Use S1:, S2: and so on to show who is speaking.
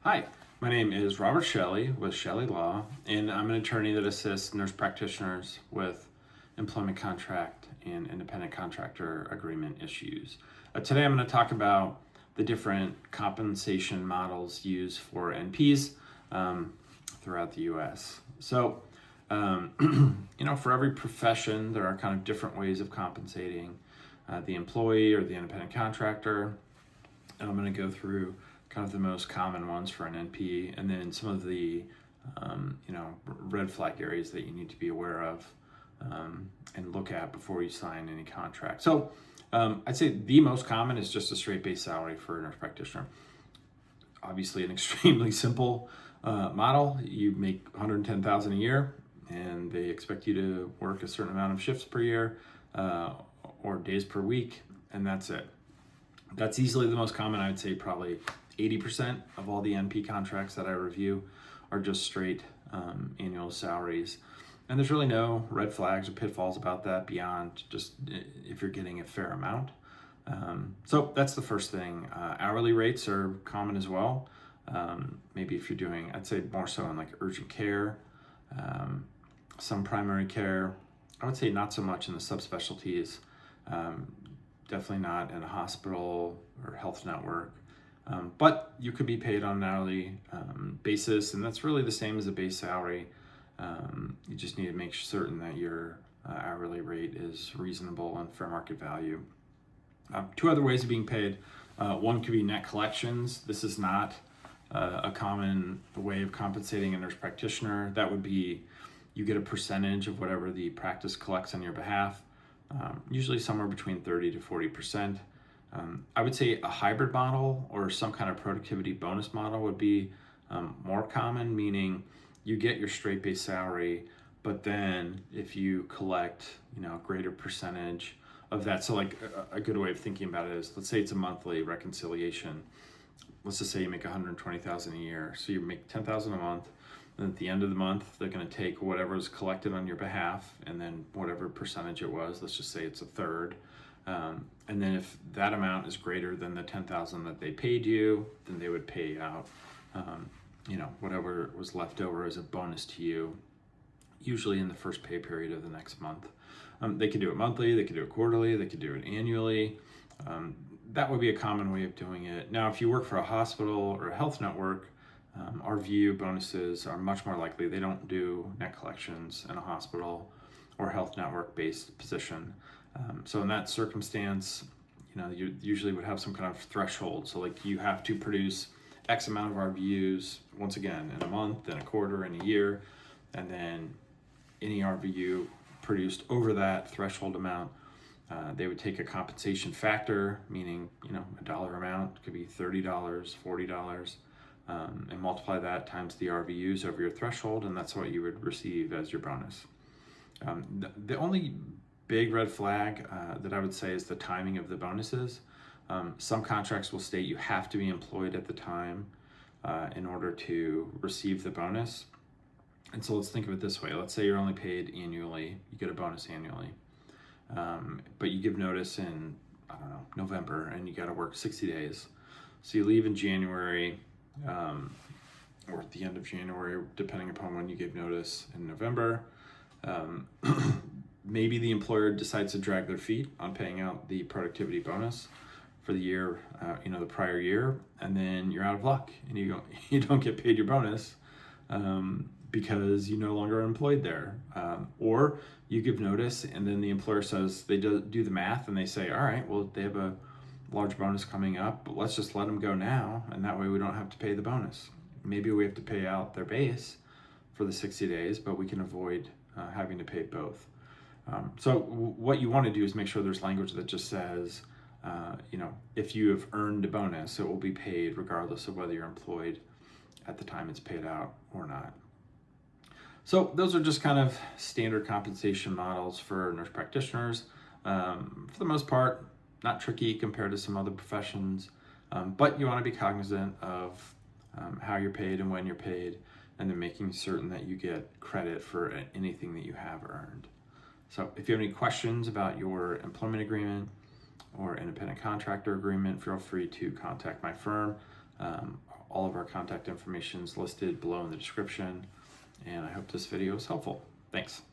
S1: Hi, my name is Robert Chelle with Chelle Law, and I'm an attorney that assists nurse practitioners with employment contract and independent contractor agreement issues. Today I'm going to talk about the different compensation models used for NPs throughout the US. So, for every profession, there are kind of different ways of compensating the employee or the independent contractor. And I'm going to go through kind of the most common ones for an NP, and then some of the red flag areas that you need to be aware of and look at before you sign any contract. So I'd say the most common is just a straight base salary for a nurse practitioner. Obviously, an extremely simple model. You make $110,000 a year, and they expect you to work a certain amount of shifts per year or days per week, and that's it. That's easily the most common. I'd say probably 80% of all the NP contracts that I review are just straight annual salaries. And there's really no red flags or pitfalls about that beyond just if you're getting a fair amount. So that's the first thing. Hourly rates are common as well. Maybe if you're doing, I'd say more so in like urgent care, some primary care. I would say not so much in the subspecialties. Definitely not in a hospital or health network. But you could be paid on an hourly basis, and that's really the same as a base salary. You just need to make certain that your hourly rate is reasonable and fair market value. Two other ways of being paid. One could be net collections. This is not a common way of compensating a nurse practitioner. That would be you get a percentage of whatever the practice collects on your behalf, usually somewhere between 30 to 40%. I would say a hybrid model or some kind of productivity bonus model would be more common, meaning you get your straight base salary, but then if you collect, a greater percentage of that. So like a good way of thinking about it is, let's say it's a monthly reconciliation. Let's just say you make $120,000 a year. So you make $10,000 a month. And at the end of the month, they're going to take whatever is collected on your behalf, and then whatever percentage it was, let's just say it's a third. And then if that amount is greater than the $10,000 that they paid you, then they would pay out, whatever was left over as a bonus to you, usually in the first pay period of the next month. They could do it monthly, they could do it quarterly, they could do it annually. That would be a common way of doing it. Now, if you work for a hospital or a health network, RVU bonuses are much more likely. They don't do net collections in a hospital or health network based position. So in that circumstance, you usually would have some kind of threshold. So like you have to produce X amount of RVUs, once again, in a month, in a quarter, in a year, and then any RVU produced over that threshold amount, they would take a compensation factor, meaning, a dollar amount, could be $30, $40, and multiply that times the RVUs over your threshold, and that's what you would receive as your bonus. The only big red flag that I would say is the timing of the bonuses. Some contracts will state you have to be employed at the time in order to receive the bonus. And so let's think of it this way. Let's say you're only paid annually, you get a bonus annually. But you give notice in, November, and you got to work 60 days. So you leave in January, or at the end of January, depending upon when you give notice in November. Maybe the employer decides to drag their feet on paying out the productivity bonus for the year, the prior year, and then you're out of luck and you don't get paid your bonus because you no longer are employed there. Or you give notice and then the employer says, they do the math and they say, all right, well, they have a large bonus coming up, but let's just let them go now, and that way we don't have to pay the bonus. Maybe we have to pay out their base for the 60 days, but we can avoid having to pay both. So what you want to do is make sure there's language that just says, if you have earned a bonus, it will be paid regardless of whether you're employed at the time it's paid out or not. So those are just kind of standard compensation models for nurse practitioners. For the most part, not tricky compared to some other professions, but you want to be cognizant of how you're paid and when you're paid, and then making certain that you get credit for anything that you have earned. So if you have any questions about your employment agreement or independent contractor agreement, feel free to contact my firm. All of our contact information is listed below in the description, and I hope this video is helpful. Thanks.